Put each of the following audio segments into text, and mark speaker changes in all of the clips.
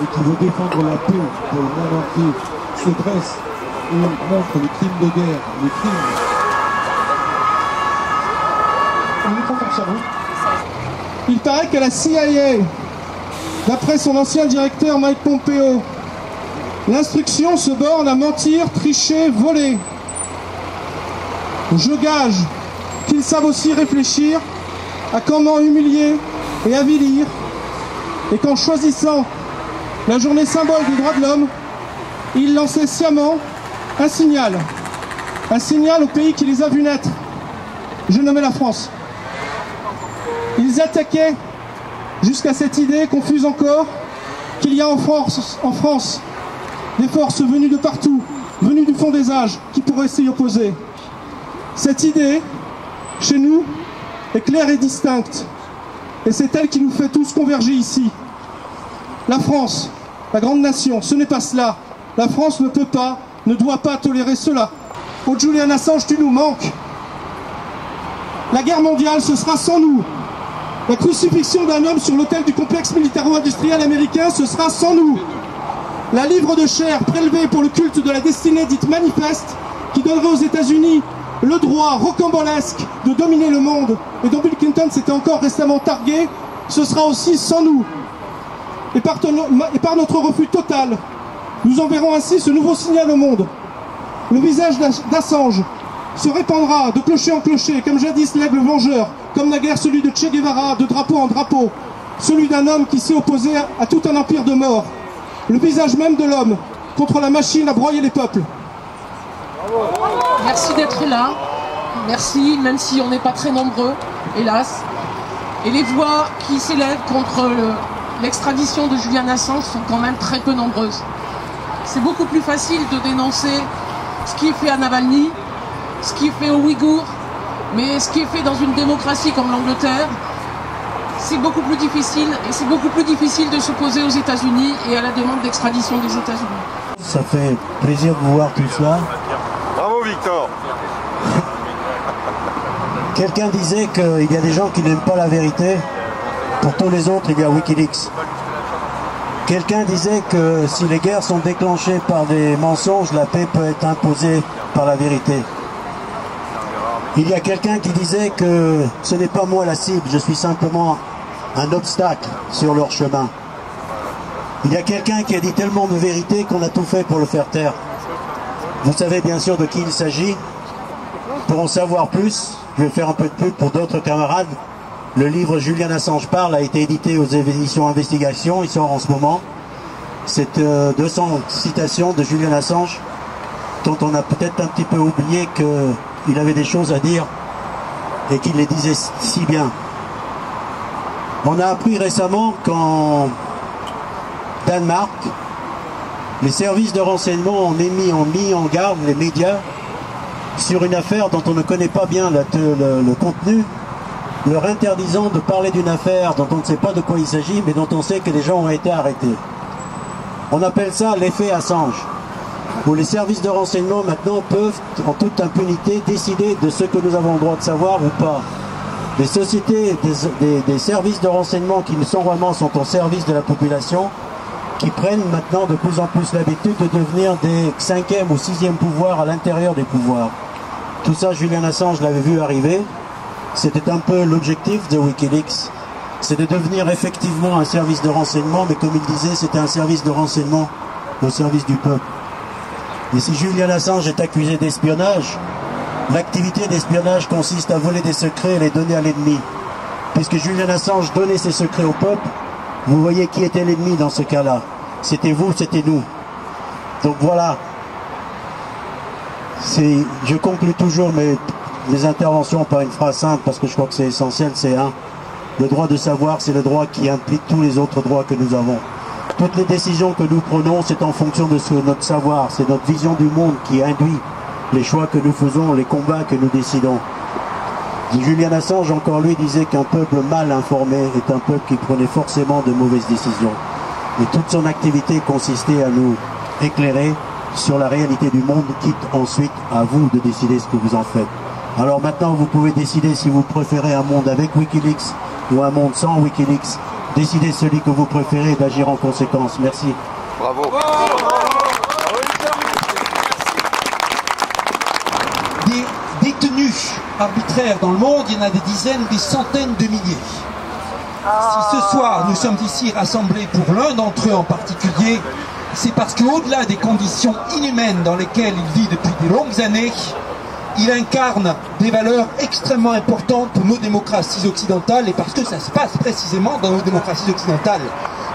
Speaker 1: et qui veut défendre la paix pour le monde entier se dresse et montre les crimes de guerre, les crimes.
Speaker 2: Il paraît que la CIA, d'après son ancien directeur Mike Pompeo, l'instruction se borne à mentir, tricher, voler. Je gage qu'ils savent aussi réfléchir à comment humilier et avilir, et qu'en choisissant la journée symbole des droits de l'homme, ils lançaient sciemment un signal au pays qui les a vus naître. Je nommais la France. Ils attaquaient jusqu'à cette idée confuse encore qu'il y a en France des forces venues de partout, venues du fond des âges, qui pourraient s'y opposer. Cette idée, chez nous, est claire et distincte, et c'est elle qui nous fait tous converger ici. La France, la grande nation, ce n'est pas cela. La France ne peut pas, ne doit pas tolérer cela. Oh Julian Assange, tu nous manques. La guerre mondiale, ce sera sans nous. La crucifixion d'un homme sur l'autel du complexe militaro-industriel américain, ce sera sans nous. La livre de chair prélevée pour le culte de la destinée dite manifeste, qui donnerait aux États-Unis le droit rocambolesque de dominer le monde, et dont Bill Clinton s'était encore récemment targué, ce sera aussi sans nous. Et par notre refus total, nous enverrons ainsi ce nouveau signal au monde. Le visage d'Assange se répandra de clocher en clocher, comme jadis l'aigle vengeur, comme naguère celui de Che Guevara, de drapeau en drapeau, celui d'un homme qui s'est opposé à tout un empire de mort. Le visage même de l'homme, contre la machine à broyer les peuples.
Speaker 3: Merci d'être là. Merci, même si on n'est pas très nombreux, hélas. Et les voix qui s'élèvent contre l'extradition de Julian Assange sont quand même très peu nombreuses. C'est beaucoup plus facile de dénoncer ce qui est fait à Navalny, ce qui est fait aux Ouïghours, mais ce qui est fait dans une démocratie comme l'Angleterre, c'est beaucoup plus difficile, et c'est beaucoup plus difficile de s'opposer aux États-Unis et à la demande d'extradition des États-Unis.
Speaker 4: Ça fait plaisir de vous voir tout ça.
Speaker 5: Bravo Victor.
Speaker 4: Quelqu'un disait qu'il y a des gens qui n'aiment pas la vérité. Pour tous les autres, il y a Wikileaks. Quelqu'un disait que si les guerres sont déclenchées par des mensonges, la paix peut être imposée par la vérité. Il y a quelqu'un qui disait que ce n'est pas moi la cible, je suis simplement un obstacle sur leur chemin. Il y a quelqu'un qui a dit tellement de vérité qu'on a tout fait pour le faire taire. Vous savez bien sûr de qui il s'agit. Pour en savoir plus, je vais faire un peu de pub pour d'autres camarades. Le livre Julian Assange parle a été édité aux éditions Investigation, il sort en ce moment. C'est 200 citations de Julian Assange, dont on a peut-être un petit peu oublié qu'il avait des choses à dire et qu'il les disait si bien. On a appris récemment qu'en Danemark, les services de renseignement ont mis en garde les médias sur une affaire dont on ne connaît pas bien le contenu, leur interdisant de parler d'une affaire dont on ne sait pas de quoi il s'agit, mais dont on sait que les gens ont été arrêtés. On appelle ça l'effet Assange, où les services de renseignement maintenant peuvent, en toute impunité, décider de ce que nous avons le droit de savoir ou pas. Les sociétés, des services de renseignement qui normalement sont au service de la population, qui prennent maintenant de plus en plus l'habitude de devenir des 5e ou 6e pouvoirs à l'intérieur des pouvoirs. Tout ça, Julian Assange l'avait vu arriver. C'était un peu l'objectif de Wikileaks. C'est de devenir effectivement un service de renseignement, mais comme il disait, c'était un service de renseignement au service du peuple. Et si Julian Assange est accusé d'espionnage, l'activité d'espionnage consiste à voler des secrets et les donner à l'ennemi. Puisque Julian Assange donnait ses secrets au peuple, vous voyez qui était l'ennemi dans ce cas-là. C'était vous, c'était nous. Donc voilà. Je conclue toujours mes interventions par une phrase simple, parce que je crois que c'est essentiel, c'est le droit de savoir, c'est le droit qui implique tous les autres droits que nous avons. Toutes les décisions que nous prenons, c'est en fonction de notre savoir, c'est notre vision du monde qui induit les choix que nous faisons, les combats que nous décidons. Julian Assange, encore lui, disait qu'un peuple mal informé est un peuple qui prenait forcément de mauvaises décisions. Et toute son activité consistait à nous éclairer sur la réalité du monde, quitte ensuite à vous de décider ce que vous en faites. Alors maintenant, vous pouvez décider si vous préférez un monde avec Wikileaks ou un monde sans Wikileaks. décidez celui que vous préférez et d'agir en conséquence. Merci.
Speaker 5: Bravo.
Speaker 6: Des détenus arbitraires dans le monde, il y en a des dizaines, des centaines de milliers. Si ce soir nous sommes ici rassemblés pour l'un d'entre eux en particulier, c'est parce qu'au-delà des conditions inhumaines dans lesquelles il vit depuis de longues années, il incarne des valeurs extrêmement importantes pour nos démocraties occidentales, et parce que ça se passe précisément dans nos démocraties occidentales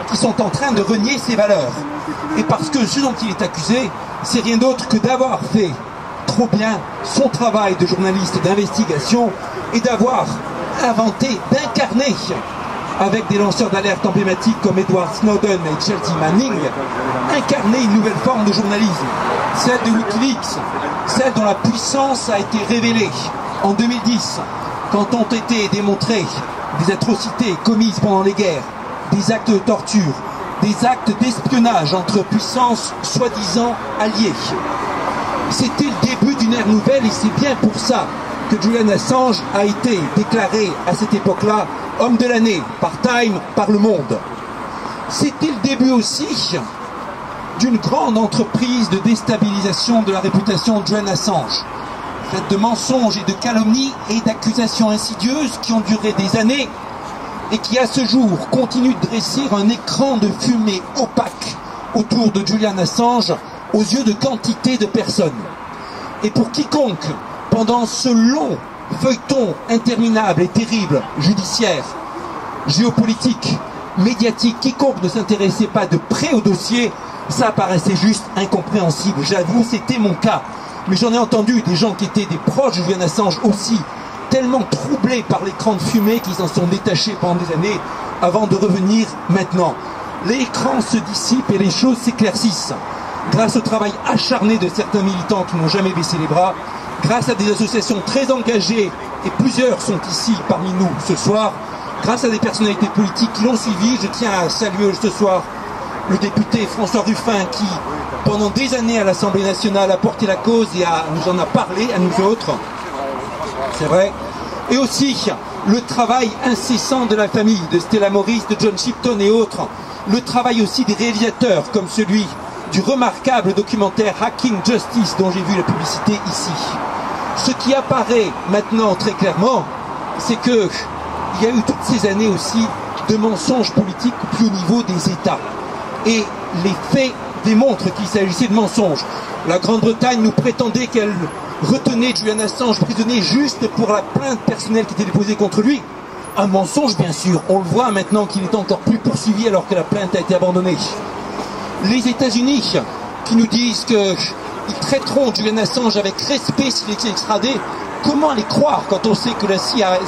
Speaker 6: qui sont en train de renier ces valeurs. Et parce que ce dont il est accusé, c'est rien d'autre que d'avoir fait trop bien son travail de journaliste d'investigation et d'avoir inventé, d'incarner avec des lanceurs d'alerte emblématiques comme Edward Snowden et Chelsea Manning, incarner une nouvelle forme de journalisme, celle de Wikileaks, celle dont la puissance a été révélée en 2010, quand ont été démontrées des atrocités commises pendant les guerres, des actes de torture, des actes d'espionnage entre puissances soi-disant alliées. C'était le début d'une ère nouvelle, et c'est bien pour ça que Julian Assange a été déclaré à cette époque-là homme de l'année par Time, par Le Monde. C'était le début aussi d'une grande entreprise de déstabilisation de la réputation de Julian Assange, faite de mensonges et de calomnies et d'accusations insidieuses qui ont duré des années et qui à ce jour continuent de dresser un écran de fumée opaque autour de Julian Assange aux yeux de quantité de personnes. Et pour quiconque, pendant ce long feuilleton interminable et terrible, judiciaire, géopolitique, médiatique, quiconque ne s'intéressait pas de près au dossier, ça paraissait juste incompréhensible. J'avoue, c'était mon cas. Mais j'en ai entendu des gens qui étaient des proches de Julian Assange aussi, tellement troublés par l'écran de fumée qu'ils s'en sont détachés pendant des années avant de revenir maintenant. L'écran se dissipe et les choses s'éclaircissent. Grâce au travail acharné de certains militants qui n'ont jamais baissé les bras, grâce à des associations très engagées, et plusieurs sont ici parmi nous ce soir, grâce à des personnalités politiques qui l'ont suivi. Je tiens à saluer ce soir le député François Ruffin qui, pendant des années à l'Assemblée nationale, a porté la cause et nous en a parlé à nous autres. C'est vrai. Et aussi le travail incessant de la famille, de Stella Morris, de John Shipton et autres. Le travail aussi des réalisateurs, comme celui du remarquable documentaire Hacking Justice dont j'ai vu la publicité ici. Ce qui apparaît maintenant très clairement, c'est que il y a eu toutes ces années aussi de mensonges politiques au plus haut niveau des États. Et les faits démontrent qu'il s'agissait de mensonges. La Grande-Bretagne nous prétendait qu'elle retenait Julian Assange prisonnier juste pour la plainte personnelle qui était déposée contre lui. Un mensonge, bien sûr. On le voit maintenant qu'il est encore plus poursuivi alors que la plainte a été abandonnée. Les États-Unis qui nous disent qu'ils traiteront Julian Assange avec respect s'il est extradé. Comment les croire quand on sait que la CIA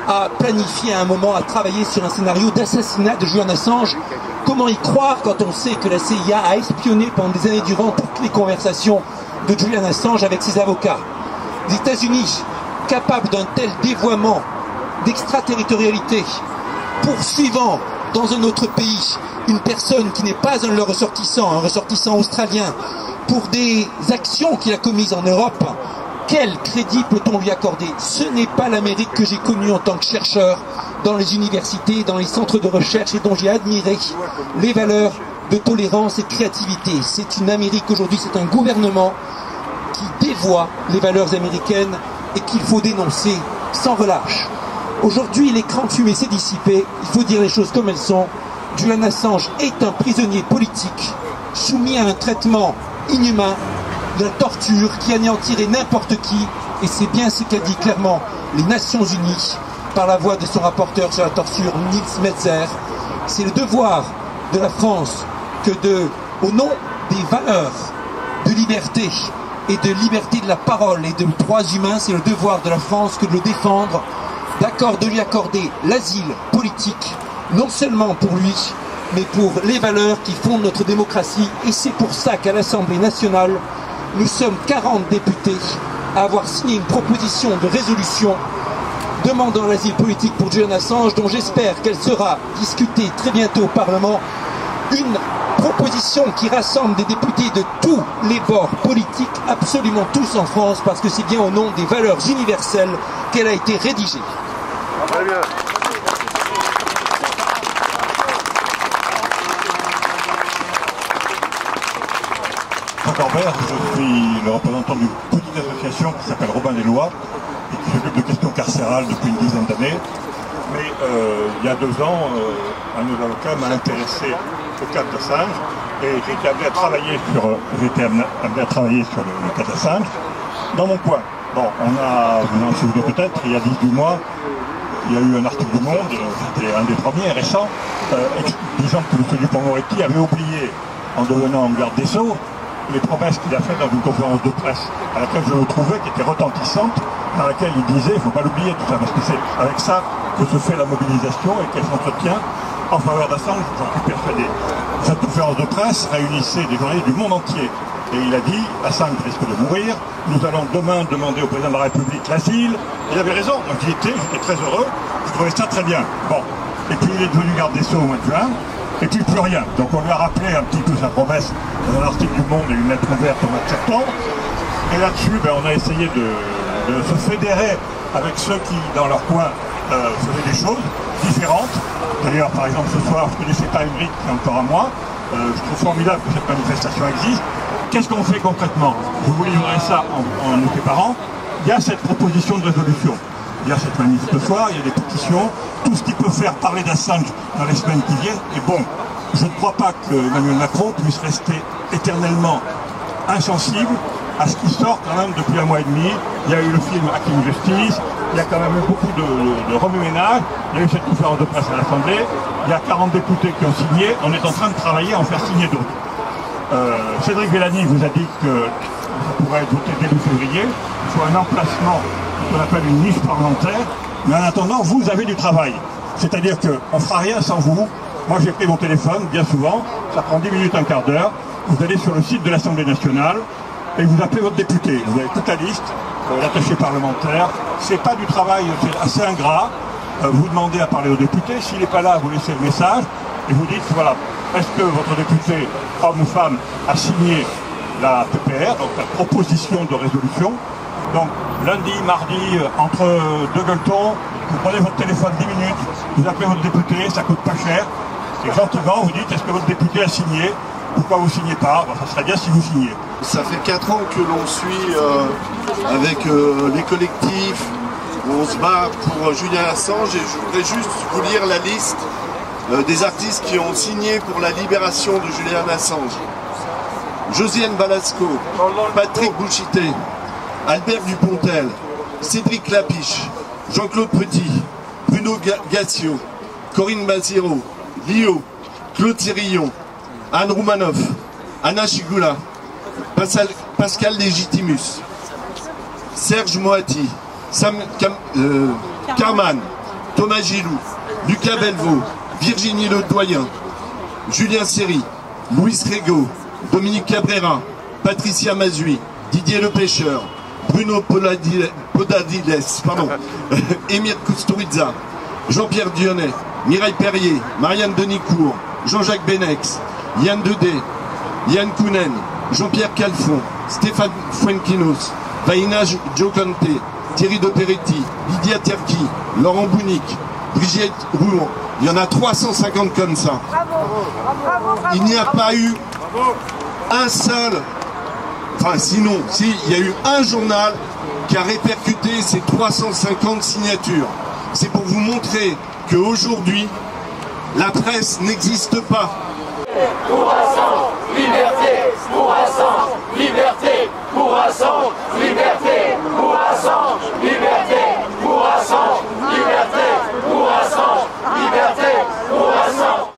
Speaker 6: a planifié à un moment, a travaillé sur un scénario d'assassinat de Julian Assange? Comment y croire quand on sait que la CIA a espionné pendant des années durant toutes les conversations de Julian Assange avec ses avocats? Les États-Unis, capables d'un tel dévoiement, d'extraterritorialité, poursuivant dans un autre pays une personne qui n'est pas un de leurs ressortissants, un ressortissant australien, pour des actions qu'il a commises en Europe, quel crédit peut-on lui accorder? Ce n'est pas l'Amérique que j'ai connue en tant que chercheur dans les universités, dans les centres de recherche et dont j'ai admiré les valeurs de tolérance et de créativité. C'est une Amérique aujourd'hui, c'est un gouvernement qui dévoie les valeurs américaines et qu'il faut dénoncer sans relâche. Aujourd'hui, l'écran de fumée s'est dissipé, il faut dire les choses comme elles sont. Julian Assange est un prisonnier politique soumis à un traitement inhumain, de la torture qui anéantirait n'importe qui, et c'est bien ce qu'a dit clairement les Nations Unies par la voix de son rapporteur sur la torture, Nils Metzer. C'est le devoir de la France que au nom des valeurs de liberté et de liberté de la parole et de droits humains, c'est le devoir de la France que de le défendre, de lui accorder l'asile politique, non seulement pour lui, mais pour les valeurs qui fondent notre démocratie. Et c'est pour ça qu'à l'Assemblée nationale, nous sommes 40 députés à avoir signé une proposition de résolution demandant l'asile politique pour Julian Assange, dont j'espère qu'elle sera discutée très bientôt au Parlement. Une proposition qui rassemble des députés de tous les bords politiques, absolument tous en France, parce que c'est bien au nom des valeurs universelles qu'elle a été rédigée.
Speaker 5: Très bien.
Speaker 7: Robert, je suis le représentant d'une petite association qui s'appelle Robin des Lois et qui s'occupe de questions carcérales depuis une dizaine d'années. Mais il y a 2 ans, un de nos avocats m'a intéressé au cas d'Assange et j'ai été amené à travailler sur le cas d'Assange dans mon coin. Bon, vous en souvenez peut-être, il y a 18 mois, il y a eu un article du Monde, c'était un des premiers récents, disant que M. Dupond-Moretti avait oublié, en devenant garde des Sceaux, les promesses qu'il a faites dans une conférence de presse à laquelle je me trouvais, qui était retentissante, dans laquelle il disait, il ne faut pas l'oublier tout ça, parce que c'est avec ça que se fait la mobilisation et qu'elle s'entretient en faveur d'Assange, j'en suis persuadé. Cette conférence de presse réunissait des journalistes du monde entier. Et il a dit, Assange risque de mourir, nous allons demain demander au président de la République l'asile. Il avait raison, moi j'y étais, j'étais très heureux, je trouvais ça très bien. Bon, et puis il est devenu garde des Sceaux au mois de juin, et puis plus rien. Donc on lui a rappelé un petit peu sa promesse dans un article du Monde et une lettre ouverte au mois de septembre. Et là-dessus, on a essayé de se fédérer avec ceux qui, dans leur coin, faisaient des choses différentes. D'ailleurs, par exemple, ce soir, je ne connaissais pas Ulrich, qui est encore à moi. Je trouve formidable que cette manifestation existe. Qu'est-ce qu'on fait concrètement? Je vous livrerai ça en nous séparant. Il y a cette proposition de résolution. Il y a cette manif ce soir, il y a des pétitions. Tout ce qui peut faire parler d'Assange dans les semaines qui viennent est bon. Je ne crois pas que Emmanuel Macron puisse rester éternellement insensible à ce qui sort quand même depuis 1 mois et demi. Il y a eu le film Hacking Justice, il y a quand même eu beaucoup de remue-ménage, il y a eu cette conférence de presse à l'Assemblée, il y a 40 députés qui ont signé, on est en train de travailler à en faire signer d'autres. Cédric Villani vous a dit que ça pourrait être voté début février, il faut un emplacement qu'on appelle une niche parlementaire, mais en attendant, vous avez du travail. C'est-à-dire qu'on ne fera rien sans vous. Moi j'ai pris mon téléphone, bien souvent, ça prend 10 minutes, un quart d'heure, vous allez sur le site de l'Assemblée nationale, et vous appelez votre député. Vous avez toute la liste, l'attaché parlementaire. C'est pas du travail, c'est assez ingrat. Vous demandez à parler au député. S'il n'est pas là, vous laissez le message et vous dites, voilà, est-ce que votre député, homme ou femme, a signé la PPR, donc la proposition de résolution. Donc lundi, mardi, entre 2 gueuletons, vous prenez votre téléphone 10 minutes, vous appelez votre député, ça coûte pas cher. Et gentiment, vous dites, est-ce que votre député a signé? Pourquoi vous ne signez pas? Ça serait bien si vous signiez.
Speaker 8: Ça fait 4 ans que l'on suit avec les collectifs, où on se bat pour Julian Assange, et je voudrais juste vous lire la liste des artistes qui ont signé pour la libération de Julian Assange. Josiane Balasco, Patrick Bouchité, Albert Dupontel, Cédric Lapiche, Jean-Claude Petit, Bruno Gassio, Corinne Maziro, Lio, Claude Thirillon, Anne Roumanoff, Anna Chigula, Pascal Légitimus, Serge Moati, Sam Carman, Thomas Gilou, Lucas Belvaux, Virginie Ledoyen, Julien Seri, Louis Régaud, Dominique Cabrera, Patricia Mazui, Didier Le Pêcheur, Bruno Podadiles, Émir Kusturiza, Jean-Pierre Dionnet, Mireille Perrier, Marianne Denicourt, Jean-Jacques Benex, Yann Dedé, Yann Kounen, Jean-Pierre Calfon, Stéphane Fuenquinos, Vaina Jocante, Thierry De Peretti, Lydia Terki, Laurent Bounic, Brigitte Rouen. Il y en a 350 comme ça. Il n'y a pas eu un seul, enfin sinon, si, il y a eu un journal qui a répercuté ces 350 signatures. C'est pour vous montrer qu'aujourd'hui, la presse n'existe pas.
Speaker 9: Pour Assange,